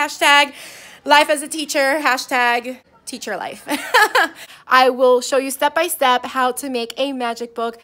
hashtag life as a teacher, hashtag teacher life. I will show you step by step how to make a magic book.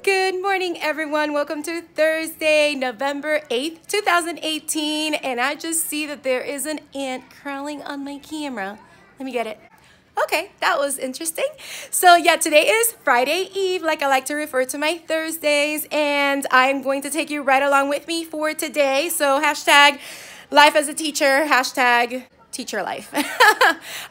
Good morning, everyone. Welcome to Thursday, November 8th, 2018. And I just see that there is an ant crawling on my camera. Let me get it. Okay, that was interesting. So yeah, today is Friday Eve, like I like to refer to my Thursdays. And I'm going to take you right along with me for today. So hashtag life as a teacher, hashtag teacher life.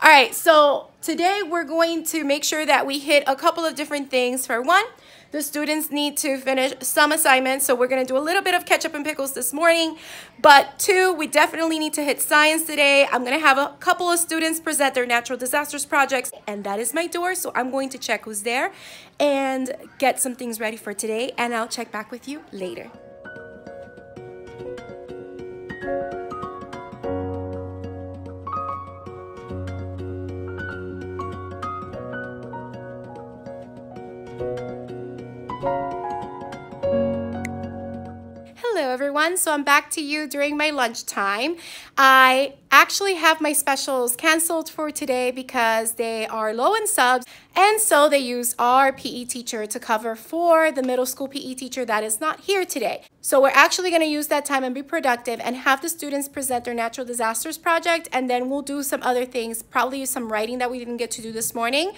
All right, so today we're going to make sure that we hit a couple of different things. For one, the students need to finish some assignments, so we're going to do a little bit of ketchup and pickles this morning. But two, we definitely need to hit science today. I'm going to have a couple of students present their natural disasters projects, and that is my door, so I'm going to check who's there and get some things ready for today, and I'll check back with you later. Hello everyone, so I'm back to you during my lunchtime. I actually have my specials canceled for today because they are low in subs, and so they use our PE teacher to cover for the middle school PE teacher that is not here today. So we're actually going to use that time and be productive and have the students present their natural disasters project, and then we'll do some other things, probably some writing that we didn't get to do this morning.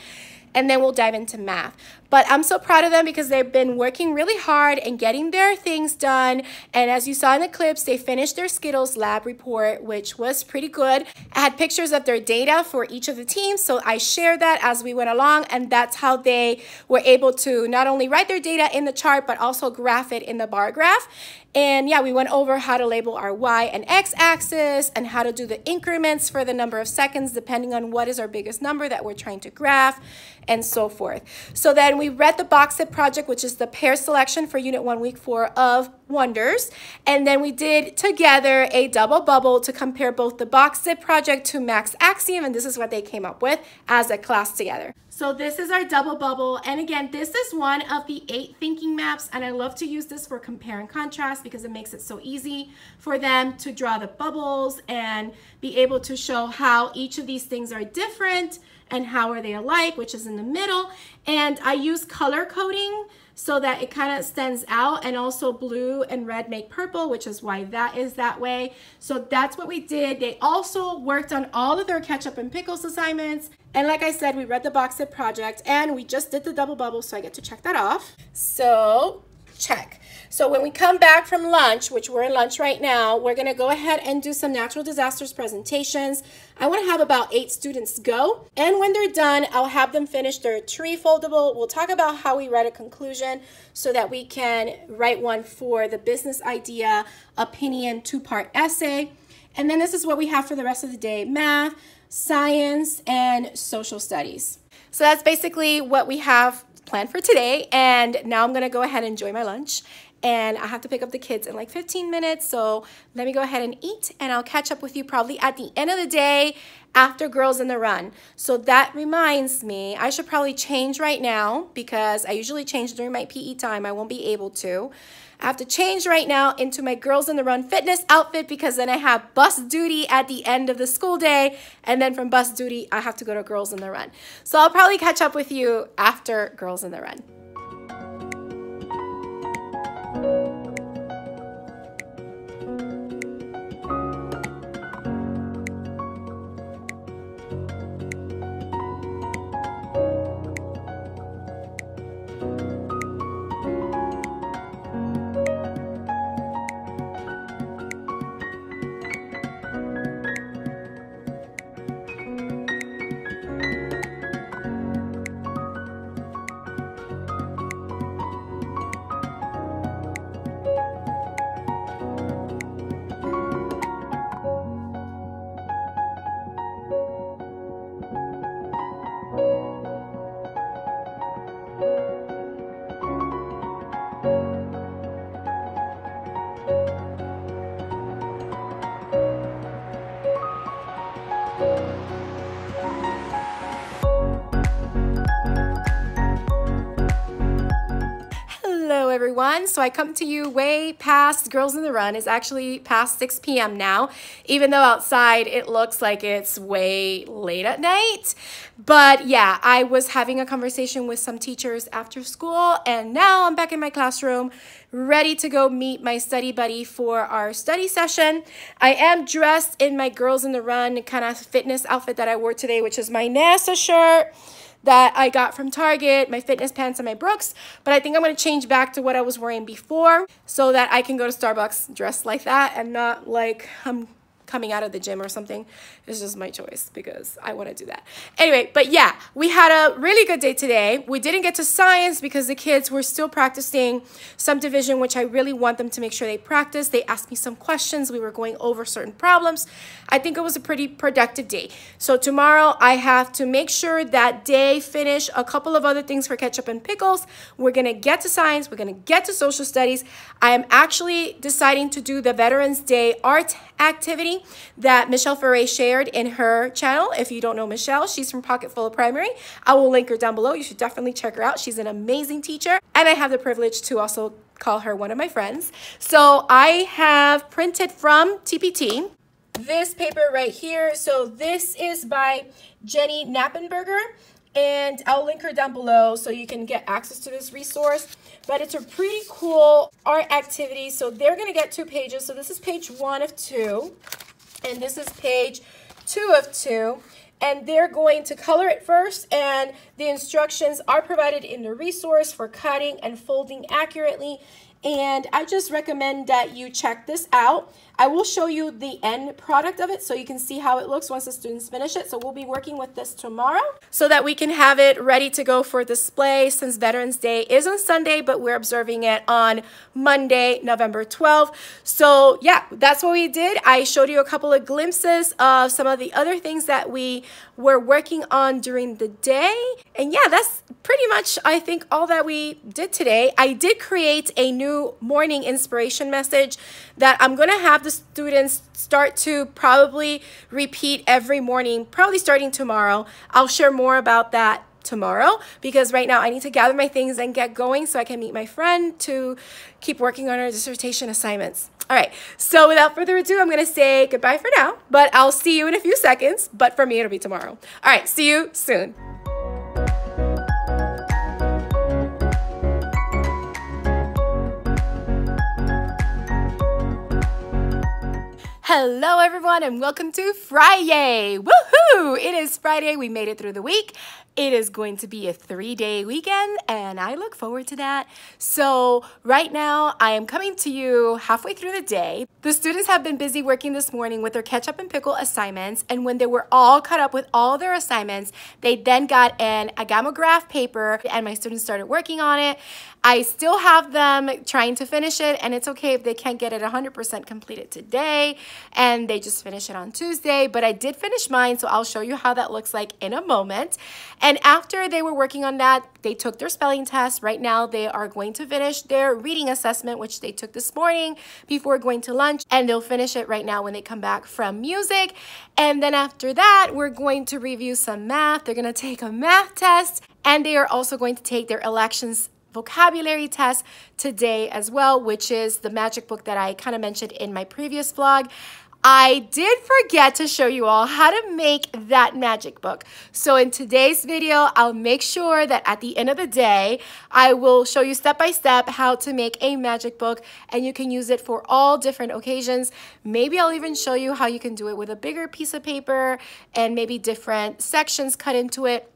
And then we'll dive into math. But I'm so proud of them because they've been working really hard and getting their things done. And as you saw in the clips, they finished their Skittles Lap Report, which was pretty good. I had pictures of their data for each of the teams, so I shared that as we went along, and that's how they were able to not only write their data in the chart, but also graph it in the bar graph. And yeah, we went over how to label our Y and X axis and how to do the increments for the number of seconds depending on what is our biggest number that we're trying to graph, and so forth. So then we read the box set project, which is the pair selection for Unit 1, Week 4 of Wonders. And then we did together a double bubble to compare both the box set project to Max Axiom, and this is what they came up with as a class together. So this is our double bubble, and again, this is one of the 8 thinking maps, and I love to use this for compare and contrast because it makes it so easy for them to draw the bubbles and be able to show how each of these things are different and how are they alike, which is in the middle. And I use color coding so that it kind of stands out, and also blue and red make purple, which is why that is that way. So that's what we did. They also worked on all of their ketchup and pickles assignments. And like I said, we read the box set project and we just did the double bubble, so I get to check that off. So check. So when we come back from lunch, which we're in lunch right now, we're going to go ahead and do some natural disasters presentations. I want to have about 8 students go. And when they're done, I'll have them finish their TR.E.E. foldable. We'll talk about how we write a conclusion so that we can write one for the business idea, opinion, 2-part essay. And then this is what we have for the rest of the day: math, science, and social studies. So that's basically what we have planned for today. And now I'm going to go ahead and enjoy my lunch. And I have to pick up the kids in like 15 minutes. So let me go ahead and eat, and I'll catch up with you probably at the end of the day after Girls in the Run. So that reminds me, I should probably change right now because I usually change during my PE time. I won't be able to. I have to change right now into my Girls in the Run fitness outfit because then I have bus duty at the end of the school day. And then from bus duty, I have to go to Girls in the Run. So I'll probably catch up with you after Girls in the Run. everyone. So I come to you way past Girls in the Run. It's actually past 6 p.m. now, even though outside it looks like it's way late at night. But yeah, I was having a conversation with some teachers after school, and now I'm back in my classroom, ready to go meet my study buddy for our study session. I am dressed in my Girls in the Run kind of fitness outfit that I wore today, which is my NASA shirt that I got from Target, my fitness pants and my Brooks, but I think I'm gonna change back to what I was wearing before so that I can go to Starbucks dressed like that and not like I'm coming out of the gym or something. It's just my choice because I want to do that. Anyway, but yeah, we had a really good day today. We didn't get to science because the kids were still practicing subdivision, which I really want them to make sure they practice. They asked me some questions. We were going over certain problems. I think it was a pretty productive day. So tomorrow I have to make sure that they finish a couple of other things for ketchup and pickles. We're going to get to science. We're going to get to social studies. I am actually deciding to do the Veterans Day art activity that Michelle Ferre shared in her channel. If you don't know Michelle, she's from Pocketful Primary. I will link her down below. You should definitely check her out. She's an amazing teacher, and I have the privilege to also call her one of my friends. So I have printed from TPT this paper right here. So this is by Jenny Knappenberger, and I'll link her down below so you can get access to this resource. But it's a pretty cool art activity. So they're going to get 2 pages. So this is page 1 of 2, and this is page 2 of 2. And they're going to color it first, and the instructions are provided in the resource for cutting and folding accurately. And I just recommend that you check this out. I will show you the end product of it so you can see how it looks once the students finish it. So we'll be working with this tomorrow so that we can have it ready to go for display, since Veterans Day is on Sunday, but we're observing it on Monday, November 12th. So yeah, that's what we did. I showed you a couple of glimpses of some of the other things that we were working on during the day. And yeah, that's pretty much, I think, all that we did today. I did create a new morning inspiration message that I'm going to have the students start to probably repeat every morning, probably starting tomorrow. I'll share more about that tomorrow because right now I need to gather my things and get going so I can meet my friend to keep working on our dissertation assignments. All right, so without further ado, I'm going to say goodbye for now, but I'll see you in a few seconds. But for me, it'll be tomorrow. All right, see you soon. Hello everyone, and welcome to Friday. Woohoo! It is Friday. We made it through the week. It is going to be a 3-day weekend, and I look forward to that. So right now, I am coming to you halfway through the day. The students have been busy working this morning with their ketchup and pickle assignments, and when they were all caught up with all their assignments, they then got an Agamograph paper, and my students started working on it. I still have them trying to finish it, and it's okay if they can't get it 100% completed today, and they just finish it on Tuesday, but I did finish mine, so I'll show you how that looks like in a moment. And after they were working on that, they took their spelling test. Right now, they are going to finish their reading assessment, which they took this morning before going to lunch, and they'll finish it right now when they come back from music. And then after that, we're going to review some math. They're going to take a math test, and they are also going to take their elections vocabulary test today as well, which is the magic book that I kind of mentioned in my previous vlog. I did forget to show you all how to make that magic book. So in today's video, I'll make sure that at the end of the day, I will show you step by step how to make a magic book, and you can use it for all different occasions. Maybe I'll even show you how you can do it with a bigger piece of paper and maybe different sections cut into it.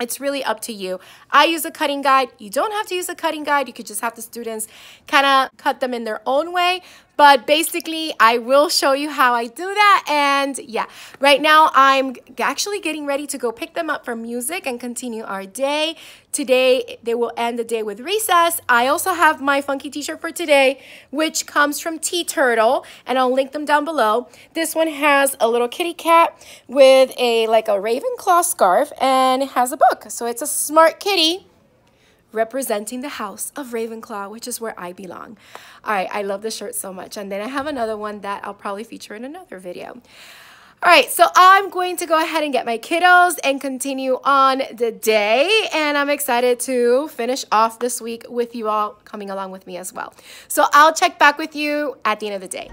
It's really up to you. I use a cutting guide. You don't have to use a cutting guide. You could just have the students kind of cut them in their own way. But basically, I will show you how I do that. And yeah, right now I'm actually getting ready to go pick them up for music and continue our day. Today, they will end the day with recess. I also have my funky t-shirt for today, which comes from TeeTurtle, and I'll link them down below. This one has a little kitty cat with a Ravenclaw scarf, and it has a book. So it's a smart kitty representing the house of Ravenclaw, which is where I belong. All right, I love this shirt so much. And then I have another one that I'll probably feature in another video. All right, so I'm going to go ahead and get my kiddos and continue on the day. And I'm excited to finish off this week with you all coming along with me as well. So I'll check back with you at the end of the day.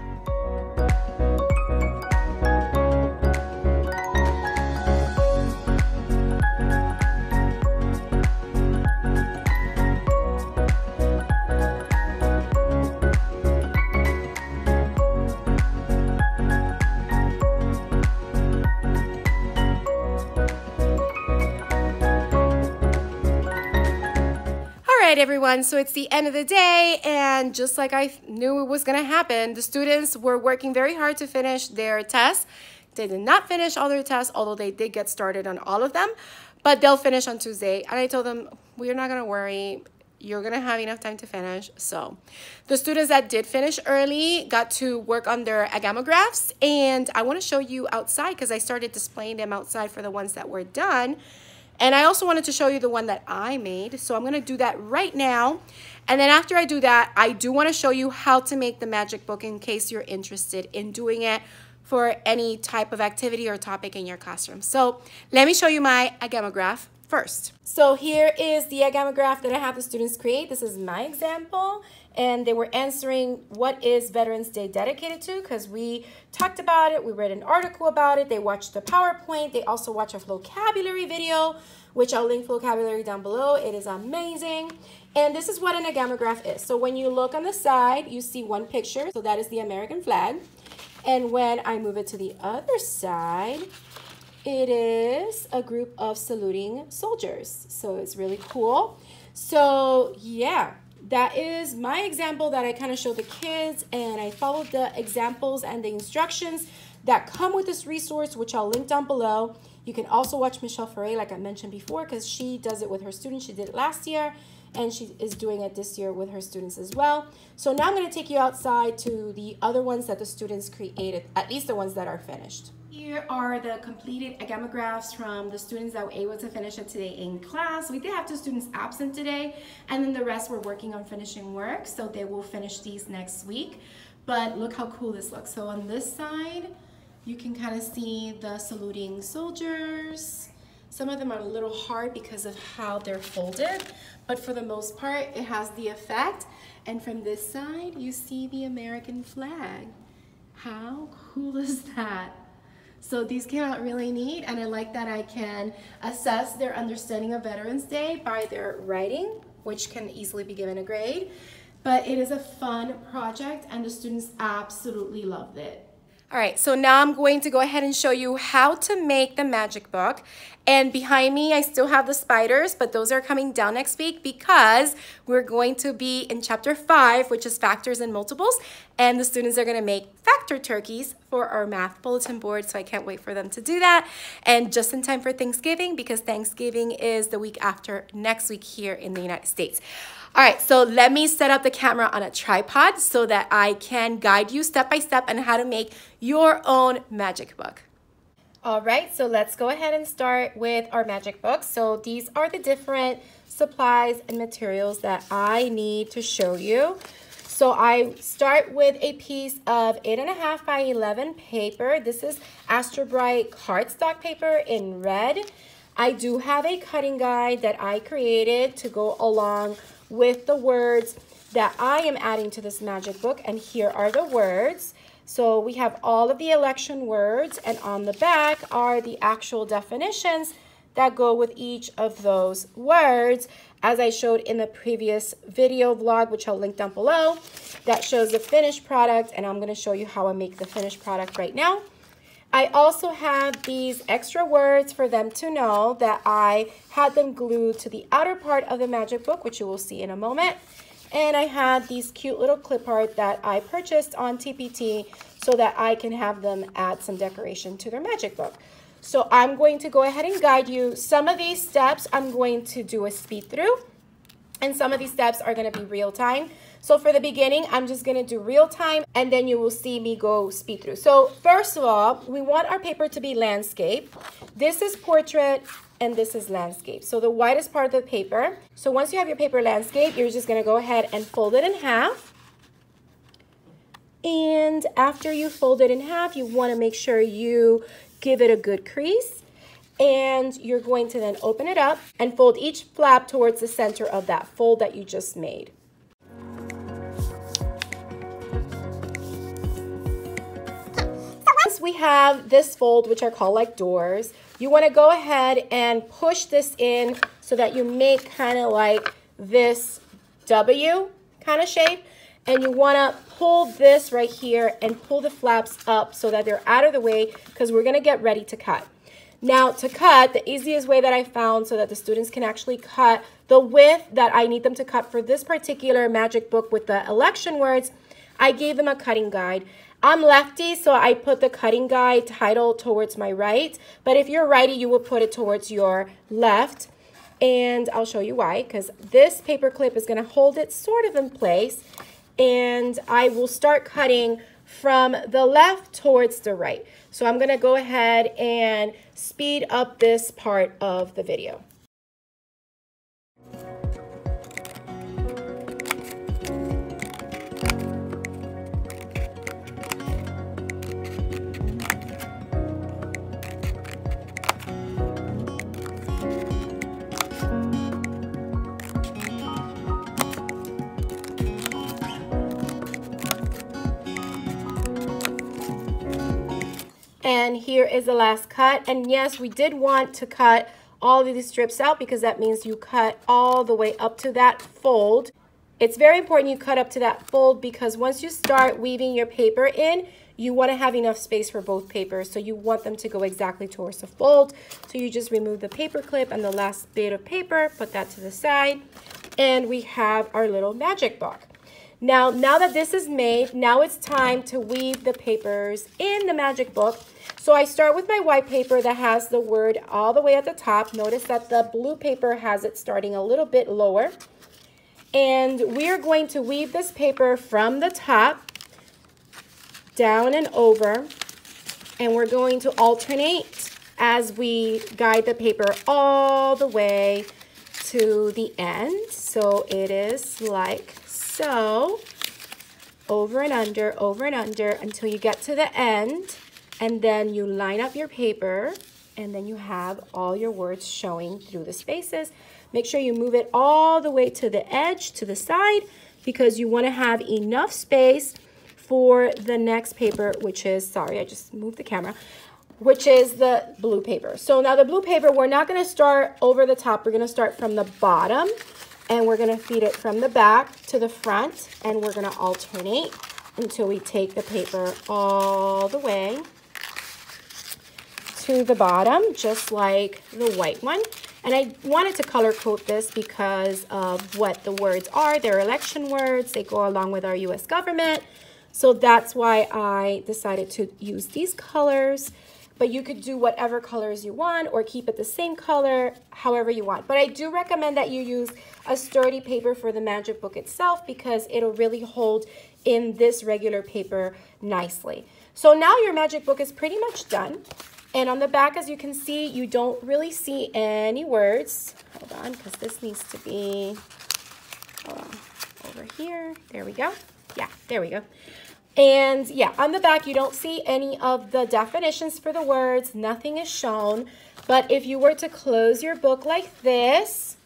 All right, everyone, so it's the end of the day, and just like I knew it was going to happen, the students were working very hard to finish their tests. They did not finish all their tests, although they did get started on all of them, but they'll finish on Tuesday. And I told them, we're not going to worry. You're going to have enough time to finish. So the students that did finish early got to work on their Agamographs, and I want to show you outside because I started displaying them outside for the ones that were done. And I also wanted to show you the one that I made. So I'm going to do that right now. And then after I do that, I do want to show you how to make the magic book in case you're interested in doing it for any type of activity or topic in your classroom. So let me show you my Agamograph first. So here is the Agamograph that I have the students create. This is my example. And they were answering what is Veterans Day dedicated to, because we talked about it, we read an article about it, they watched the PowerPoint, they also watched a Flocabulary video, which I'll link Flocabulary down below. It is amazing. And this is what an Agamograph is. So when you look on the side, you see one picture, so that is the American flag. And when I move it to the other side, it is a group of saluting soldiers. So it's really cool. So yeah. That is my example that I kind of showed the kids, and I followed the examples and the instructions that come with this resource, which I'll link down below. You can also watch Michelle Ferre, like I mentioned before, because she does it with her students. She did it last year, and she is doing it this year with her students as well. So now I'm going to take you outside to the other ones that the students created, at least the ones that are finished. Here are the completed Agamographs from the students that were able to finish it today in class. We did have 2 students absent today, and then the rest were working on finishing work, so they will finish these next week. But look how cool this looks. So on this side, you can kind of see the saluting soldiers. Some of them are a little hard because of how they're folded, but for the most part, it has the effect. And from this side, you see the American flag. How cool is that? So these came out really neat, and I like that I can assess their understanding of Veterans Day by their writing, which can easily be given a grade. But it is a fun project, and the students absolutely loved it. All right, so now I'm going to go ahead and show you how to make the magic book. And behind me, I still have the spiders, but those are coming down next week because we're going to be in chapter 5, which is factors and multiples. And the students are going to make factor turkeys for our math bulletin board. So I can't wait for them to do that. And just in time for Thanksgiving, because Thanksgiving is the week after next week here in the United States. All right, so let me set up the camera on a tripod so that I can guide you step by step on how to make your own magic book. All right, so let's go ahead and start with our magic book. So these are the different supplies and materials that I need to show you. So I start with a piece of 8.5 by 11 paper. This is Astro Bright cardstock paper in red. I do have a cutting guide that I created to go along with the words that I am adding to this magic book, and here are the words. So we have all of the election words, and on the back are the actual definitions that go with each of those words, as I showed in the previous video vlog, which I'll link down below, that shows the finished product, and I'm going to show you how I make the finished product right now. I also have these extra words for them to know that I had them glued to the outer part of the magic book, which you will see in a moment. And I had these cute little clip art that I purchased on TPT so that I can have them add some decoration to their magic book. So I'm going to go ahead and guide you. Some of these steps I'm going to do a speed through, and some of these steps are going to be real time. So for the beginning, I'm just going to do real time, and then you will see me go speed through. So first of all, we want our paper to be landscape. This is portrait, and this is landscape. So the widest part of the paper. So once you have your paper landscape, you're just going to go ahead and fold it in half. And after you fold it in half, you want to make sure you give it a good crease. And you're going to then open it up and fold each flap towards the center of that fold that you just made. Once we have this fold, which are called like doors, you want to go ahead and push this in so that you make kind of like this W kind of shape. And you want to pull this right here and pull the flaps up so that they're out of the way, because we're going to get ready to cut. Now to cut, the easiest way that I found so that the students can actually cut the width that I need them to cut for this particular magic book with the election words, I gave them a cutting guide. I'm lefty, so I put the cutting guide title towards my right, but if you're righty, you will put it towards your left. And I'll show you why, because this paper clip is going to hold it sort of in place, and I will start cutting from the left towards the right. So I'm going to go ahead and speed up this part of the video. And here is the last cut. And yes, we did want to cut all of these strips out because that means you cut all the way up to that fold. It's very important you cut up to that fold because once you start weaving your paper in, you want to have enough space for both papers. So you want them to go exactly towards the fold. So you just remove the paper clip and the last bit of paper, put that to the side, and we have our little magic book. Now that this is made, now it's time to weave the papers in the magic book. So I start with my white paper that has the word all the way at the top. Notice that the blue paper has it starting a little bit lower. And we are going to weave this paper from the top down and over. And we're going to alternate as we guide the paper all the way to the end. So it is like so, over and under until you get to the end, and then you line up your paper, and then you have all your words showing through the spaces. Make sure you move it all the way to the edge, to the side, because you want to have enough space for the next paper, which is, sorry, I just moved the camera, which is the blue paper. So now the blue paper, we're not going to start over the top. We're going to start from the bottom. And we're going to feed it from the back to the front, and we're going to alternate until we take the paper all the way to the bottom, just like the white one. And I wanted to color code this because of what the words are. They're election words. They go along with our U.S. government. So that's why I decided to use these colors. But you could do whatever colors you want or keep it the same color, however you want. But I do recommend that you use a sturdy paper for the magic book itself because it'll really hold in this regular paper nicely. So now your magic book is pretty much done. And on the back, as you can see, you don't really see any words. Hold on, because this needs to be over here. There we go. Yeah, there we go. And yeah, on the back, you don't see any of the definitions for the words. Nothing is shown. But if you were to close your book like this,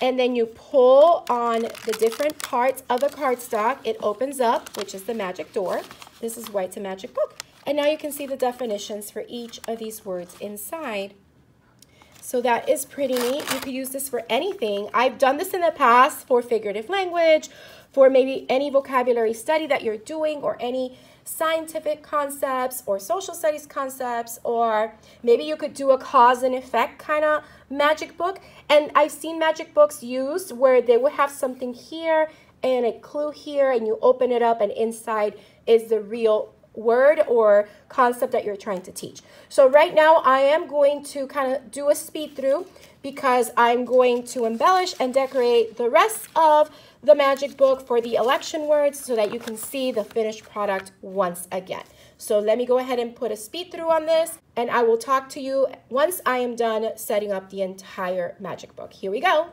and then you pull on the different parts of the cardstock, it opens up, which is the magic door. This is why it's a magic book. And now you can see the definitions for each of these words inside. So that is pretty neat. You could use this for anything. I've done this in the past for figurative language, for maybe any vocabulary study that you're doing, or any scientific concepts or social studies concepts, or maybe you could do a cause and effect kind of magic book. And I've seen magic books used where they would have something here and a clue here, and you open it up and inside is the real word or concept that you're trying to teach. So right now I am going to kind of do a speed through because I'm going to embellish and decorate the rest of the magic book for the election words so that you can see the finished product once again. So let me go ahead and put a speed through on this, and I will talk to you once I am done setting up the entire magic book. Here we go.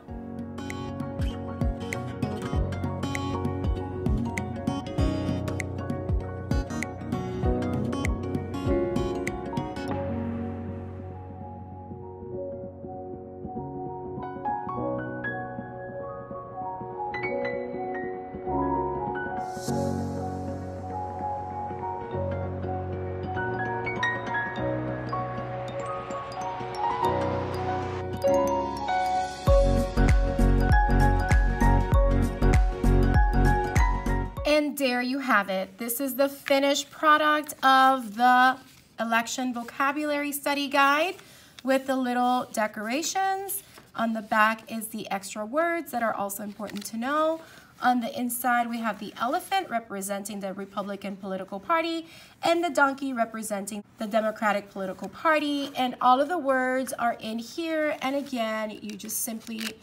And there you have it. This is the finished product of the election vocabulary study guide with the little decorations. On the back is the extra words that are also important to know. On the inside, we have the elephant representing the Republican political party and the donkey representing the Democratic political party. And all of the words are in here. And again, you just simply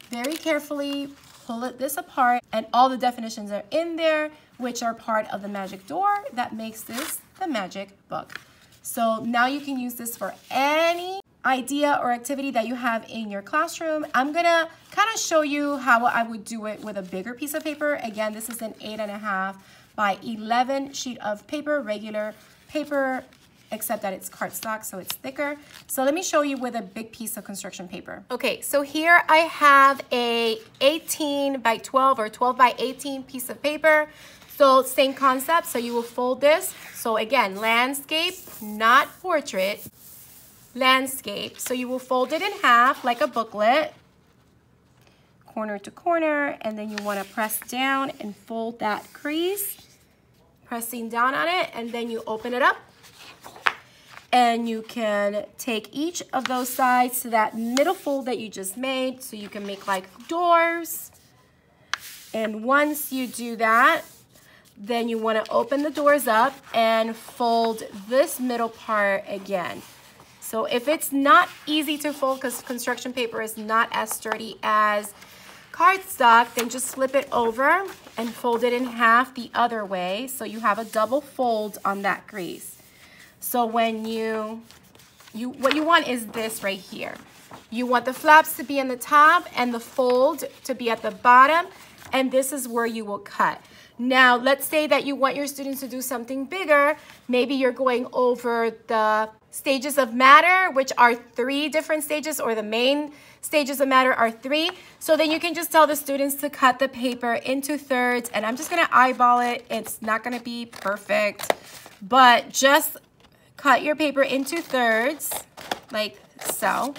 very carefully pull this apart, and all the definitions are in there, which are part of the magic door that makes this the magic book. So now you can use this for any idea or activity that you have in your classroom. I'm gonna kind of show you how I would do it with a bigger piece of paper. Again, this is an 8.5 by 11 sheet of paper, regular paper, except that it's cardstock, so it's thicker. So let me show you with a big piece of construction paper. Okay, so here I have a 18 by 12 or 12 by 18 piece of paper. So same concept, so you will fold this. So again, landscape, not portrait, landscape. So you will fold it in half like a booklet, corner to corner, and then you want to press down and fold that crease, pressing down on it, and then you open it up. And you can take each of those sides to that middle fold that you just made, so you can make like doors. And once you do that, then you want to open the doors up and fold this middle part again. So if it's not easy to fold because construction paper is not as sturdy as cardstock, then just flip it over and fold it in half the other way, so you have a double fold on that crease. So when what you want is this right here. You want the flaps to be on the top and the fold to be at the bottom, and this is where you will cut. Now, let's say that you want your students to do something bigger. Maybe you're going over the stages of matter, which are 3 different stages, or the main stages of matter are 3. So then you can just tell the students to cut the paper into thirds, and I'm just gonna eyeball it. It's not gonna be perfect, but just cut your paper into thirds, like so.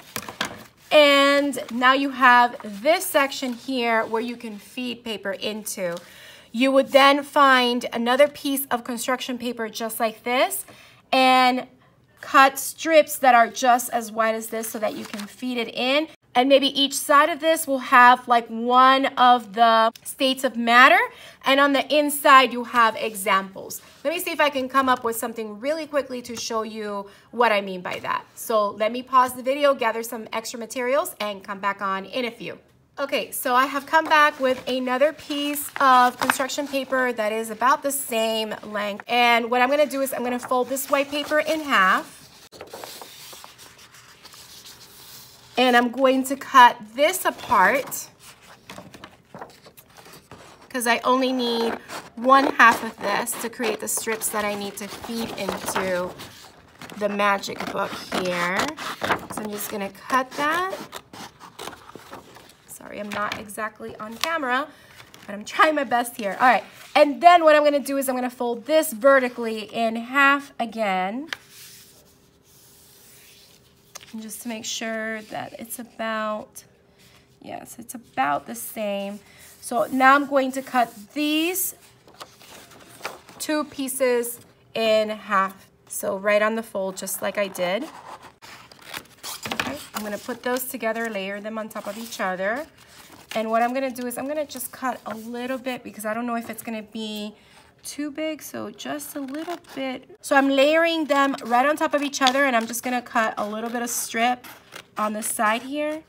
And now you have this section here where you can feed paper into. You would then find another piece of construction paper just like this and cut strips that are just as wide as this so that you can feed it in. And maybe each side of this will have like one of the states of matter, and on the inside you have examples. Let me see if I can come up with something really quickly to show you what I mean by that. So let me pause the video, gather some extra materials, and come back on in a few. Okay, so I have come back with another piece of construction paper that is about the same length. And what I'm gonna do is I'm gonna fold this white paper in half. And I'm going to cut this apart because I only need 1/2 of this to create the strips that I need to feed into the magic book here. So I'm just gonna cut that. Sorry, I'm not exactly on camera, but I'm trying my best here. All right, and then what I'm gonna do is I'm gonna fold this vertically in half again. Just to make sure that it's about, yes, it's about the same. So now I'm going to cut these 2 pieces in half. So right on the fold, just like I did. Okay, I'm gonna put those together, layer them on top of each other. And what I'm gonna do is I'm gonna just cut a little bit because I don't know if it's gonna be too big, so just a little bit. So I'm layering them right on top of each other, and I'm just gonna cut a little bit of strip on the side here.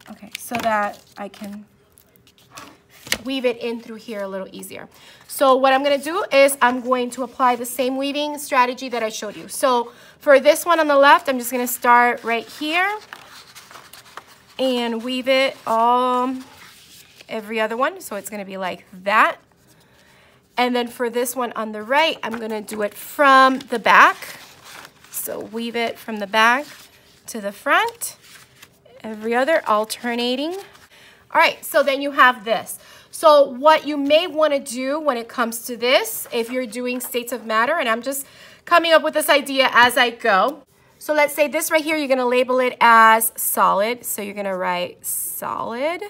Okay, so that I can weave it in through here a little easier. So what I'm gonna do is I'm going to apply the same weaving strategy that I showed you. So for this one on the left, I'm just gonna start right here and weave it all every other one. So it's gonna be like that. And then for this one on the right, I'm gonna do it from the back. So weave it from the back to the front, every other alternating. All right, so then you have this. So what you may wanna do when it comes to this, if you're doing states of matter, and I'm just coming up with this idea as I go. So let's say this right here, you're gonna label it as solid. So you're gonna write solid.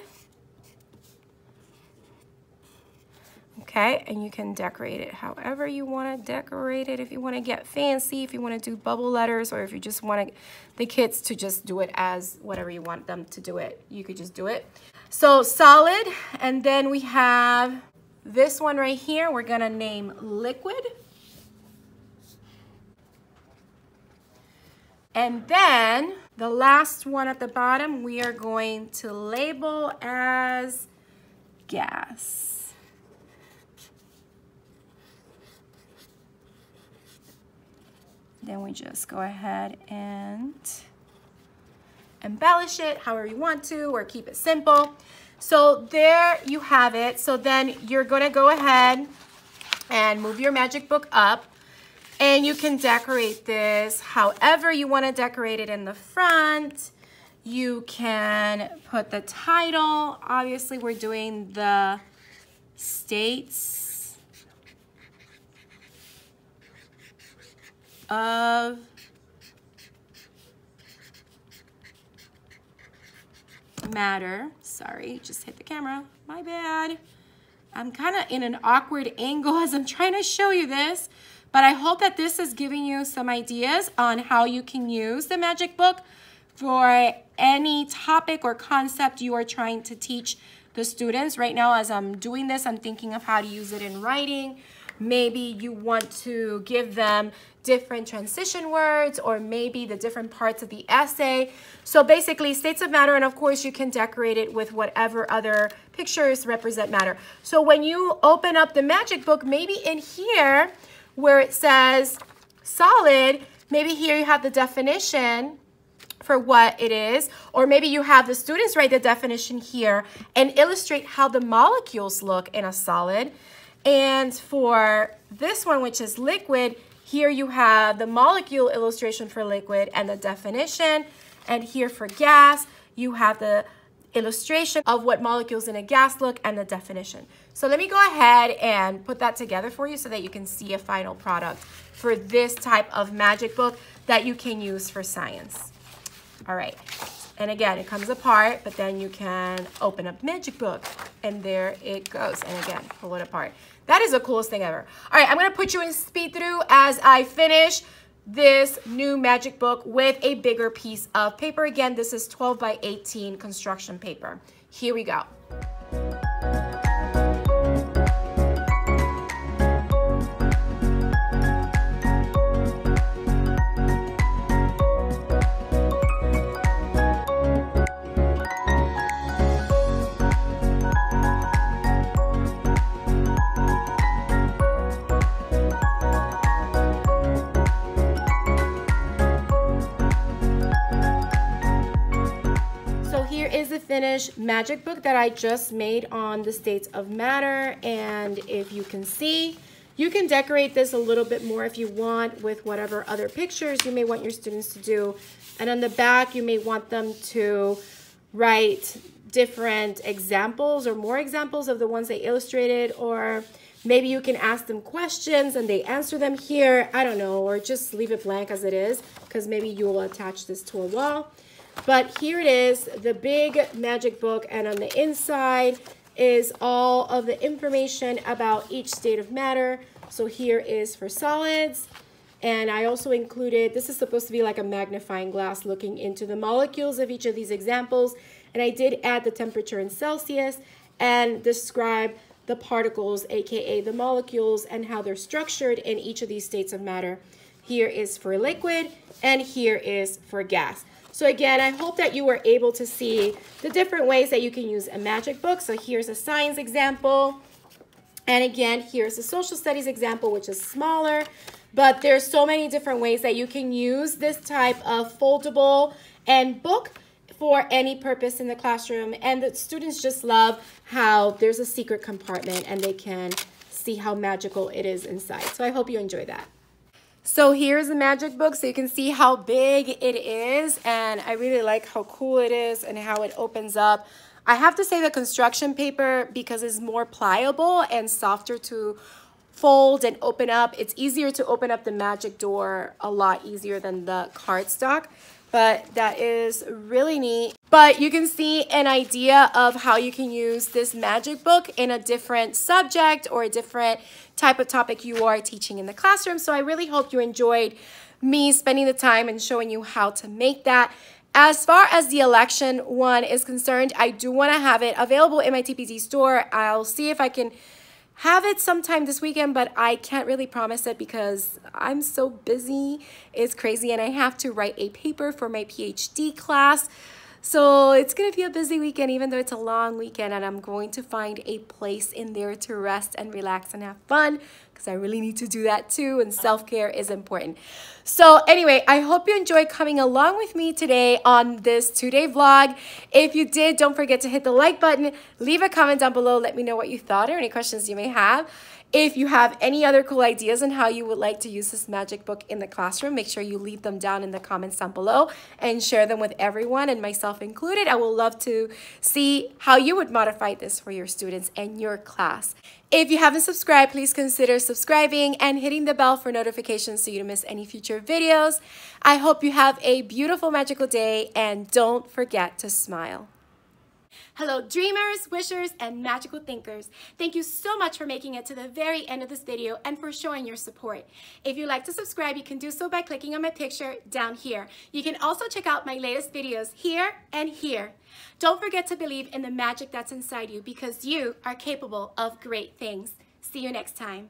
Okay, and you can decorate it however you want to decorate it. If you want to get fancy, if you want to do bubble letters, or if you just want the kids to just do it as whatever you want them to do it, you could just do it. So solid, and then we have this one right here. We're gonna name liquid. And then the last one at the bottom, we are going to label as gas. Then we just go ahead and embellish it however you want to, or keep it simple. So there you have it. So then you're gonna go ahead and move your magic book up, and you can decorate this however you want to decorate it in the front. You can put the title. Obviously, we're doing the states of matter. Sorry, just hit the camera. My bad. I'm kind of in an awkward angle as I'm trying to show you this, but I hope that this is giving you some ideas on how you can use the magic book for any topic or concept you are trying to teach the students. Right now, as I'm doing this, I'm thinking of how to use it in writing. Maybe you want to give them different transition words, or maybe the different parts of the essay. So basically, states of matter, and of course you can decorate it with whatever other pictures represent matter. So when you open up the magic book, maybe in here where it says solid, maybe here you have the definition for what it is, or maybe you have the students write the definition here and illustrate how the molecules look in a solid. And for this one, which is liquid, here you have the molecule illustration for liquid and the definition. And here for gas, you have the illustration of what molecules in a gas look and the definition. So let me go ahead and put that together for you so that you can see a final product for this type of magic book that you can use for science. All right, and again, it comes apart, but then you can open up magic book, and there it goes. And again, pull it apart. That is the coolest thing ever. All right, I'm gonna put you in speed through as I finish this new magic book with a bigger piece of paper. Again, this is 12 by 18 construction paper. Here we go. Is the finished magic book that I just made on the states of matter. And if you can see, you can decorate this a little bit more if you want with whatever other pictures you may want your students to do. And on the back, you may want them to write different examples or more examples of the ones they illustrated, or maybe you can ask them questions and they answer them here. I don't know, or just leave it blank as it is, because maybe you will attach this to a wall. But here it is, the big magic book, and on the inside is all of the information about each state of matter. So here is for solids, and I also included, this is supposed to be like a magnifying glass looking into the molecules of each of these examples, and I did add the temperature in Celsius and describe the particles, aka the molecules, and how they're structured in each of these states of matter. Here is for liquid, and here is for gas. So again, I hope that you were able to see the different ways that you can use a magic book. So here's a science example. And again, here's a social studies example, which is smaller. But there's so many different ways that you can use this type of foldable and book for any purpose in the classroom. And the students just love how there's a secret compartment and they can see how magical it is inside. So I hope you enjoy that. So here's the magic book, so you can see how big it is, and I really like how cool it is and how it opens up. I have to say the construction paper, because it's more pliable and softer to fold and open up. It's easier to open up the magic door, a lot easier than the cardstock, but that is really neat. But you can see an idea of how you can use this magic book in a different subject or a different type of topic you are teaching in the classroom. So I really hope you enjoyed me spending the time and showing you how to make that. As far as the election one is concerned, I do want to have it available in my TPT store. I'll see if I can have it sometime this weekend, but I can't really promise it because I'm so busy. It's crazy, and I have to write a paper for my PhD class. So it's going to be a busy weekend, even though it's a long weekend, and I'm going to find a place in there to rest and relax and have fun because I really need to do that too, and self-care is important. So anyway, I hope you enjoyed coming along with me today on this 2-day vlog. If you did, don't forget to hit the like button, leave a comment down below, let me know what you thought or any questions you may have. If you have any other cool ideas on how you would like to use this magic book in the classroom, make sure you leave them down in the comments down below and share them with everyone, and myself included. I would love to see how you would modify this for your students and your class. If you haven't subscribed, please consider subscribing and hitting the bell for notifications so you don't miss any future videos. I hope you have a beautiful, magical day, and don't forget to smile. Hello dreamers, wishers, and magical thinkers. Thank you so much for making it to the very end of this video and for showing your support. If you'd like to subscribe, you can do so by clicking on my picture down here. You can also check out my latest videos here and here. Don't forget to believe in the magic that's inside you because you are capable of great things. See you next time.